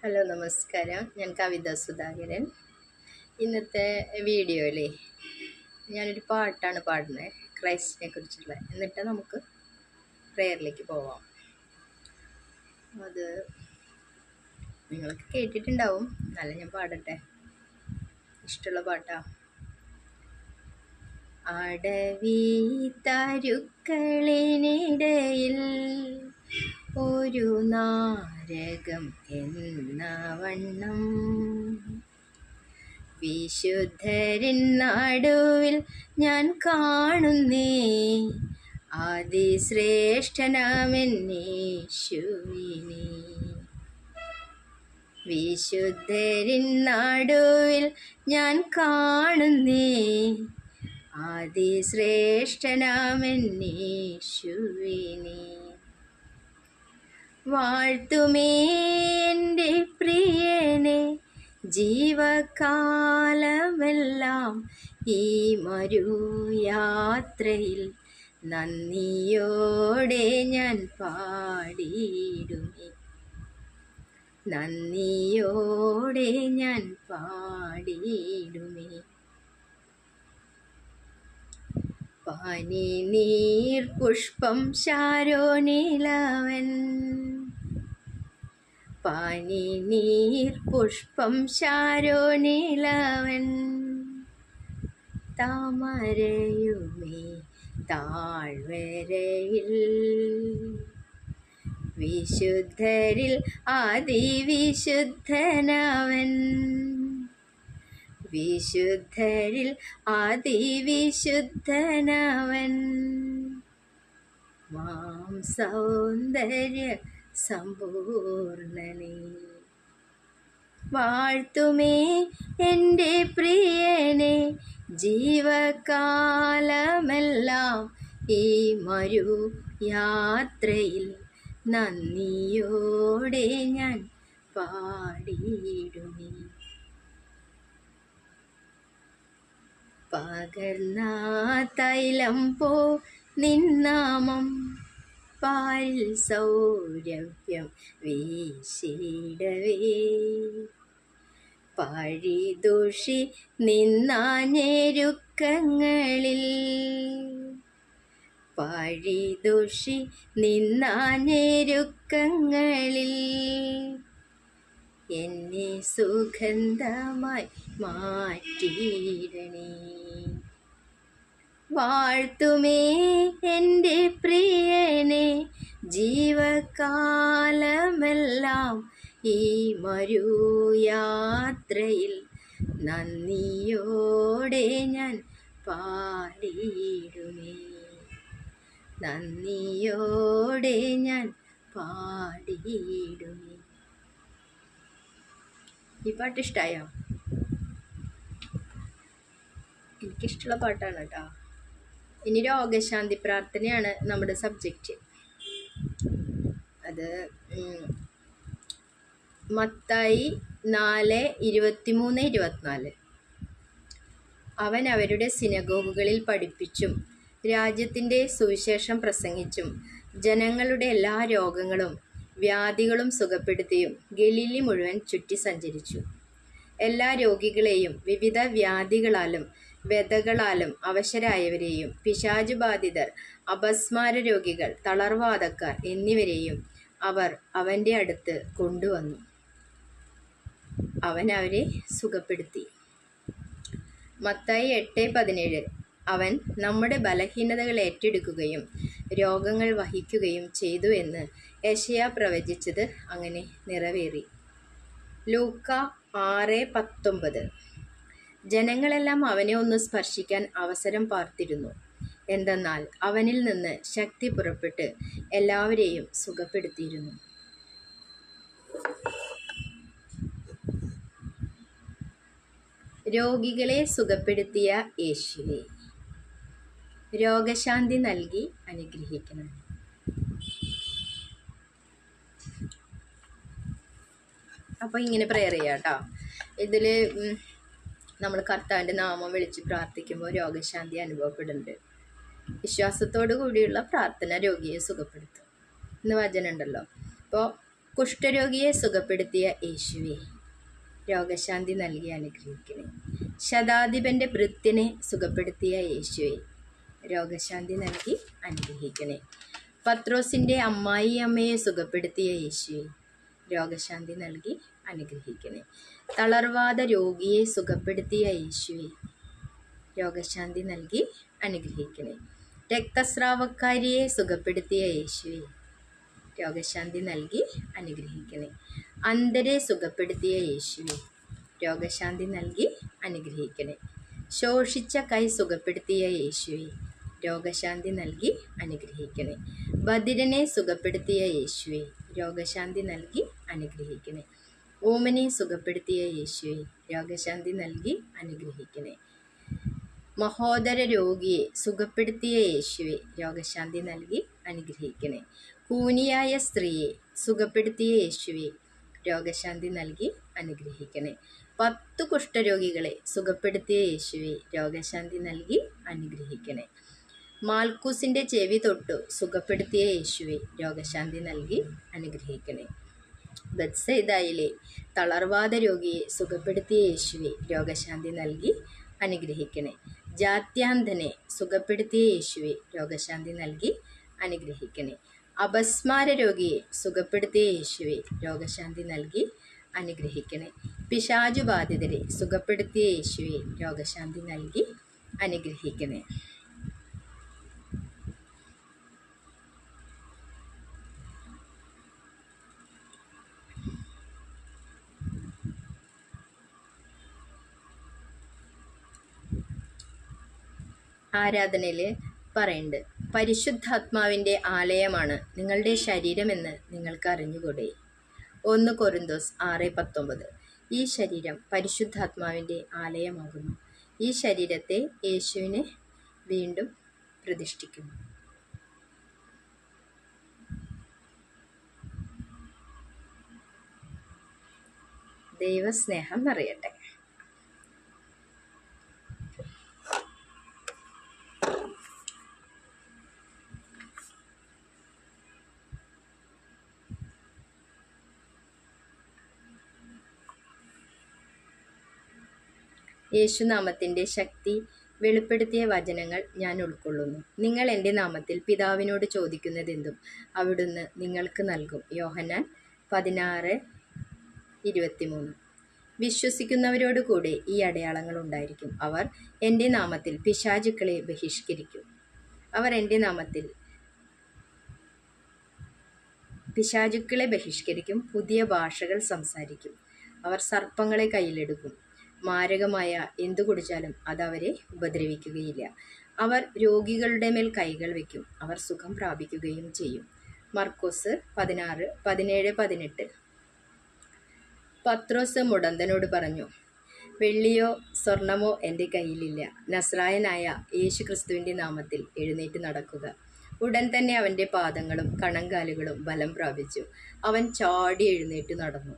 Hello നമസ്കാരം. ഞാൻ കവിത സുധാകരൻ. ഇന്നത്തെ വീഡിയോയിൽ ഞാനൊരു പാട്ടാണ് പാടുന്നത്, ക്രൈസ്റ്റിനെ കുറിച്ചുള്ള. എന്നിട്ട് നമുക്ക് പ്രെയറിലേക്ക് പോവാം. അത് നിങ്ങളൊക്കെ കേട്ടിട്ടുണ്ടാവും, നല്ല ഞാൻ പാടട്ടെ. ഇഷ്ടമുള്ള പാട്ടാ. അടവി തരുക്കളിനിടയിൽ ഒരു നാരകം എന്ന വണ്ണം വിശുദ്ധരിൻ നടുവിൽ ഞാൻ കാണുന്നേ അതിശ്രേഷ്ഠനാമെന്നേശുവിനെ. വിശുദ്ധരിൻ നടുവിൽ ഞാൻ കാണുന്നേ അതിശ്രേഷ്ഠനാമെന്നേശുവിനെ. വാഴ്ത്തുമേ എൻ്റെ പ്രിയനെ ജീവകാലമെല്ലാം ഈ മരുയാത്രയിൽ നന്ദിയോടെ ഞാൻ പാടിയിടുമേ. നന്ദിയോടെ ഞാൻ പാടിയിടുമേ. പനിനീർ പുഷ്പം ശാരോനിലവൻ, പനിനീർ പുഷ്പം ശാരോനിലവൻ, താമരയുമേ താഴ്വരയിൽ വിശുദ്ധരിൽ അതിവിശുദ്ധനവൻ, വിശുദ്ധരിൽ അതിവിശുദ്ധനവൻ. മാം സൗന്ദര്യ സമ്പൂർണനേ. വാഴ്ത്തുമേ എൻ്റെ പ്രിയനെ ജീവകാലമെല്ലാം ഈ മരുയാത്രയിൽ നന്ദിയോടെ ഞാൻ പാടിയിടുമേ. പകർന്ന തൈലം പോ നിന്നാമം പാരിൽ സൗരഭ്യം വീശിടവേ. പഴിദൂഷി നിന്ന ഞെരുക്കങ്ങളിൽ, പഴിദൂഷി നിന്ന ഞെരുക്കങ്ങളിൽ എന്നെ സുഗന്ധമായി മാറ്റിയിടണേ. വാഴ്ത്തുമേ എൻ്റെ പ്രിയനെ ജീവകാലമെല്ലാം ഈ മരുയാത്രയിൽ നന്ദിയോടെ ഞാൻ പാടിയിടുമേ. നന്ദിയോടെ ഞാൻ പാടിയിടുമേ. ഈ പാട്ട് ഇഷ്ടമായോ? എനിക്കിഷ്ടമുള്ള പാട്ടാണ് കേട്ടോ. ഇനി രോഗശാന്തി പ്രാർത്ഥനയാണ് നമ്മുടെ സബ്ജക്റ്റ്. അത് മത്തായി 4:23-24. അവൻ അവരുടെ സിനഗോഗുകളിൽ പഠിപ്പിച്ചും രാജ്യത്തിൻ്റെ സുവിശേഷം പ്രസംഗിച്ചും ജനങ്ങളുടെ എല്ലാ രോഗങ്ങളും വ്യാധികളും സുഖപ്പെടുത്തിയും ഗലീലി മുഴുവൻ ചുറ്റി സഞ്ചരിച്ചു. എല്ലാ രോഗികളെയും വിവിധ വ്യാധികളാലും വ്യതകളാലും അവശരായവരെയും പിശാചുബാധിതർ, അപസ്മാര രോഗികൾ, തളർവാദക്കാർ എന്നിവരെയും അവർ അവൻ്റെ അടുത്ത് കൊണ്ടുവന്നു. അവൻ അവരെ സുഖപ്പെടുത്തി. മത്തായി 8:17. അവൻ നമ്മുടെ ബലഹീനതകൾ ഏറ്റെടുക്കുകയും രോഗങ്ങൾ വഹിക്കുകയും ചെയ്തു എന്ന് യെശയ്യാ പ്രവചിച്ചത് അങ്ങനെ നിറവേറി. ലൂക്ക 6:19. ജനങ്ങളെല്ലാം അവനെ ഒന്ന് സ്പർശിക്കാൻ അവസരം പാർത്തിരുന്നു. എന്തെന്നാൽ അവനിൽ നിന്ന് ശക്തി പുറപ്പെട്ട് എല്ലാവരെയും സുഖപ്പെടുത്തിയിരുന്നു. രോഗികളെ സുഖപ്പെടുത്തിയ യേശുവേ, രോഗശാന്തി നൽകി അനുഗ്രഹിക്കണം. അപ്പോൾ ഇങ്ങനെ പ്രെയർ ചെയ്യാം കേട്ടോ. ഇതിൽ നമ്മൾ കർത്താവിൻ്റെ നാമം വിളിച്ച് പ്രാർത്ഥിക്കുമ്പോൾ രോഗശാന്തി അനുഭവപ്പെടുന്നുണ്ട്. വിശ്വാസത്തോടു കൂടിയുള്ള പ്രാർത്ഥന രോഗിയെ സുഖപ്പെടുത്തും എന്ന് വചനമുണ്ടല്ലോ. അപ്പോൾ കുഷ്ഠരോഗിയെ സുഖപ്പെടുത്തിയ യേശുവേ, രോഗശാന്തി നൽകി അനുഗ്രഹിക്കണേ. ശതാധിപൻ്റെ ഭൃത്യനെ സുഖപ്പെടുത്തിയ യേശുവേ, രോഗശാന്തി നൽകി അനുഗ്രഹിക്കണേ. പത്രോസിൻ്റെ അമ്മായിയമ്മയെ സുഖപ്പെടുത്തിയ യേശുവേ, രോഗശാന്തി നൽകി അനുഗ്രഹിക്കണേ. തളർവാദ രോഗിയെ സുഖപ്പെടുത്തിയ യേശുവേ, രോഗശാന്തി നൽകി അനുഗ്രഹിക്കണേ. രക്തസ്രാവക്കാരിയെ സുഖപ്പെടുത്തിയ യേശുവേ, രോഗശാന്തി നൽകി അനുഗ്രഹിക്കണേ. അന്ധരെ സുഖപ്പെടുത്തിയ യേശുവേ, രോഗശാന്തി നൽകി അനുഗ്രഹിക്കണേ. ശോഷിച്ച കൈ സുഖപ്പെടുത്തിയ യേശുവേ, രോഗശാന്തി നൽകി അനുഗ്രഹിക്കണേ. ബധിരനെ സുഖപ്പെടുത്തിയ യേശുവേ, രോഗശാന്തി നൽകി അനുഗ്രഹിക്കണേ. ഊമനെ സുഖപ്പെടുത്തിയ യേശുവേ, രോഗശാന്തി നൽകി അനുഗ്രഹിക്കണേ. മഹോദര രോഗിയെ സുഖപ്പെടുത്തിയ യേശുവേ, രോഗശാന്തി നൽകി അനുഗ്രഹിക്കണേ. കൂനിയായ സ്ത്രീയെ സുഖപ്പെടുത്തിയ യേശുവേ, രോഗശാന്തി നൽകി അനുഗ്രഹിക്കണേ. 10 കുഷ്ഠരോഗികളെ സുഖപ്പെടുത്തിയ യേശുവേ, രോഗശാന്തി നൽകി അനുഗ്രഹിക്കണേ. മാൽക്കൂസിൻ്റെ ചെവി തൊട്ടു സുഖപ്പെടുത്തിയ യേശുവേ, രോഗശാന്തി നൽകി അനുഗ്രഹിക്കണേ. ബത്സയിദായിലെ തളർവാദ രോഗിയെ സുഖപ്പെടുത്തിയ യേശുവേ, രോഗശാന്തി നൽകി അനുഗ്രഹിക്കണേ. ജാത്യാന്ധനെ സുഖപ്പെടുത്തിയ യേശുവേ, രോഗശാന്തി നൽകി അനുഗ്രഹിക്കണേ. അപസ്മാര രോഗിയെ സുഖപ്പെടുത്തിയ യേശുവേ, രോഗശാന്തി നൽകി അനുഗ്രഹിക്കണേ. പിശാചുബാധിതരെ സുഖപ്പെടുത്തിയ യേശുവേ, രോഗശാന്തി നൽകി അനുഗ്രഹിക്കണേ. ആരാധനയിൽ പറയുന്നുണ്ട്, പരിശുദ്ധാത്മാവിൻ്റെ ആലയമാണ് നിങ്ങളുടെ ശരീരമെന്ന് നിങ്ങൾക്ക് അറിഞ്ഞുകൂടെ. 1 കൊരിന്തോസ് 6:19. ഈ ശരീരം പരിശുദ്ധാത്മാവിൻ്റെ ആലയമാകുന്നു. ഈ ശരീരത്തെ യേശുവിനെ വീണ്ടും പ്രതിഷ്ഠിക്കുന്നു. ദൈവസ്നേഹം നിറയട്ടെ. യേശുനാമത്തിൻ്റെ ശക്തി വെളിപ്പെടുത്തിയ വചനങ്ങൾ ഞാൻ ഉൾക്കൊള്ളുന്നു. നിങ്ങൾ എൻ്റെ നാമത്തിൽ പിതാവിനോട് ചോദിക്കുന്നതെന്തും അവിടുന്ന് നിങ്ങൾക്ക് നൽകും. യോഹന്നാൻ 16:23. വിശ്വസിക്കുന്നവരോട് കൂടെ ഈ അടയാളങ്ങൾ ഉണ്ടായിരിക്കും. അവർ എൻ്റെ നാമത്തിൽ പിശാചുക്കളെ ബഹിഷ്കരിക്കും. അവർ എൻ്റെ നാമത്തിൽ പിശാചുക്കളെ ബഹിഷ്കരിക്കും. പുതിയ ഭാഷകൾ സംസാരിക്കും. അവർ സർപ്പങ്ങളെ കയ്യിലെടുക്കും. മാരകമായ എന്തു കുടിച്ചാലും അതവരെ ഉപദ്രവിക്കുകയില്ല. അവർ രോഗികളുടെ മേൽ കൈകൾ വയ്ക്കും. അവർ സുഖം പ്രാപിക്കുകയും ചെയ്യും. മർക്കോസ് 16:17-18. പത്രോസ് മുടന്തനോട് പറഞ്ഞു, വെള്ളിയോ സ്വർണമോ എൻ്റെ കയ്യിലില്ല. നസ്രായനായ യേശു ക്രിസ്തുവിൻ്റെ നാമത്തിൽ എഴുന്നേറ്റ് നടക്കുക. ഉടൻ തന്നെ അവൻ്റെ പാദങ്ങളും കണങ്കാലുകളും ബലം പ്രാപിച്ചു. അവൻ ചാടി എഴുന്നേറ്റ് നടന്നു.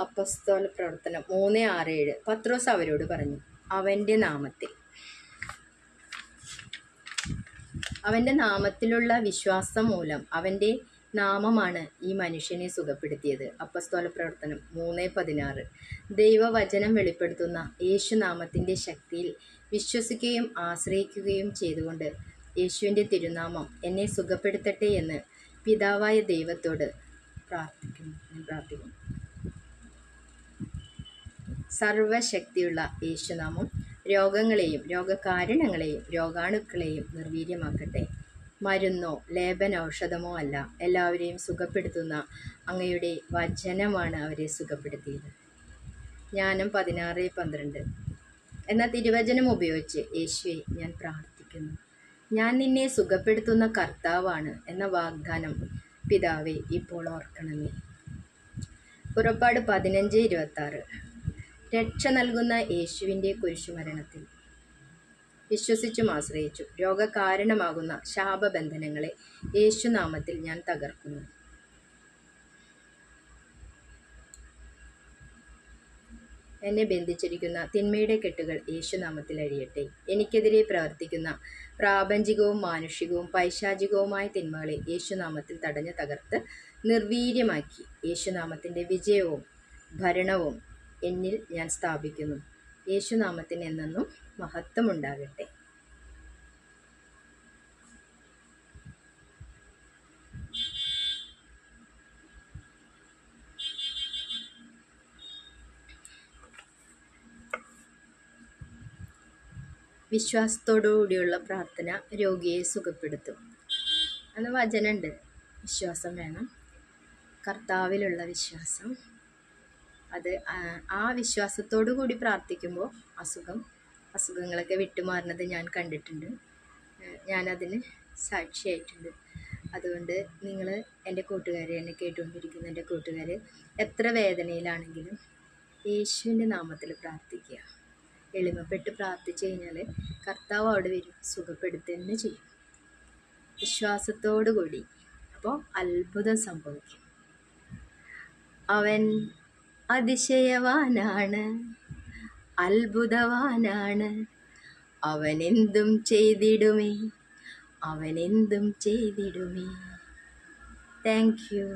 അപ്പസ്തോല പ്രവർത്തനം 3:6-7. പത്രോസ് അവരോട് പറഞ്ഞു, അവൻ്റെ നാമത്തിലുള്ള വിശ്വാസം മൂലം അവൻ്റെ നാമമാണ് ഈ മനുഷ്യനെ സുഖപ്പെടുത്തിയത്. അപ്പസ്തോല പ്രവർത്തനം 3:16. ദൈവവചനം വെളിപ്പെടുത്തുന്ന യേശുനാമത്തിൻ്റെ ശക്തിയിൽ വിശ്വസിക്കുകയും ആശ്രയിക്കുകയും ചെയ്തുകൊണ്ട് യേശുവിൻ്റെ തിരുനാമം എന്നെ സുഖപ്പെടുത്തട്ടെ എന്ന് പിതാവായ ദൈവത്തോട് പ്രാർത്ഥിക്കുന്നു. സർവശക്തിയുള്ള യേശുനാമം രോഗങ്ങളെയും രോഗകാരണങ്ങളെയും രോഗാണുക്കളെയും നിർവീര്യമാക്കട്ടെ. മരുന്നോ ലേപനൌഷധമോ അല്ല, എല്ലാവരെയും സുഖപ്പെടുത്തുന്ന അങ്ങയുടെ വചനമാണ് അവരെ സുഖപ്പെടുത്തിയത്. ജ്ഞാനം 16:12. എന്ന തിരുവചനം ഉപയോഗിച്ച് യേശുവെ ഞാൻ പ്രാർത്ഥിക്കുന്നു. ഞാൻ നിന്നെ സുഖപ്പെടുത്തുന്ന കർത്താവാണ് എന്ന വാഗ്ദാനം പിതാവേ ഇപ്പോൾ ഓർക്കണമേ. പുറപ്പാട് 15:26. രക്ഷ നൽകുന്ന യേശുവിൻ്റെ കുരിശുമരണത്തിൽ വിശ്വസിച്ചും ആശ്രയിച്ചു രോഗകാരണമാകുന്ന ശാപബന്ധനങ്ങളെ യേശുനാമത്തിൽ ഞാൻ തകർക്കുന്നു. എന്നെ ബന്ധിച്ചിരിക്കുന്ന തിന്മയുടെ കെട്ടുകൾ യേശുനാമത്തിൽ അഴിയട്ടെ. എനിക്കെതിരെ പ്രവർത്തിക്കുന്ന പ്രാപഞ്ചികവും മാനുഷികവും പൈശാചികവുമായ തിന്മകളെ യേശുനാമത്തിൽ തടഞ്ഞു തകർത്ത് നിർവീര്യമാക്കി യേശുനാമത്തിൻ്റെ വിജയവും ഭരണവും എന്നിൽ ഞാൻ സ്ഥാപിക്കുന്നു. യേശുനാമത്തിന് എന്നെന്നും മഹത്വമുണ്ടാകട്ടെ. വിശ്വാസത്തോടുകൂടിയുള്ള പ്രാർത്ഥന രോഗിയെ സുഖപ്പെടുത്തും. അന്ന് വചനമുണ്ട്, വിശ്വാസം വേണം, കർത്താവിലുള്ള വിശ്വാസം. അത് ആ വിശ്വാസത്തോടു കൂടി പ്രാർത്ഥിക്കുമ്പോൾ അസുഖങ്ങളൊക്കെ വിട്ടുമാറുന്നത് ഞാൻ കണ്ടിട്ടുണ്ട്. ഞാനതിന് സാക്ഷിയായിട്ടുണ്ട്. അതുകൊണ്ട് നിങ്ങൾ എൻ്റെ കൂട്ടുകാരെ, എന്നെ കേട്ടുകൊണ്ടിരിക്കുന്ന എൻ്റെ കൂട്ടുകാർ എത്ര വേദനയിലാണെങ്കിലും യേശുവിൻ്റെ നാമത്തിൽ പ്രാർത്ഥിക്കുക. എളിമപ്പെട്ട് പ്രാർത്ഥിച്ചു കഴിഞ്ഞാൽ കർത്താവ് അവിടെ വരും, സുഖപ്പെടുത്തുക തന്നെ ചെയ്യും, വിശ്വാസത്തോടു കൂടി. അപ്പോൾ അത്ഭുതം സംഭവിക്കും. അവൻ അതിശയവാനാണ്, അത്ഭുതവാനാണ്, അവനെന്തും ചെയ്തിടുമേ, അവനെന്തും ചെയ്തിടുമേ. Thank you.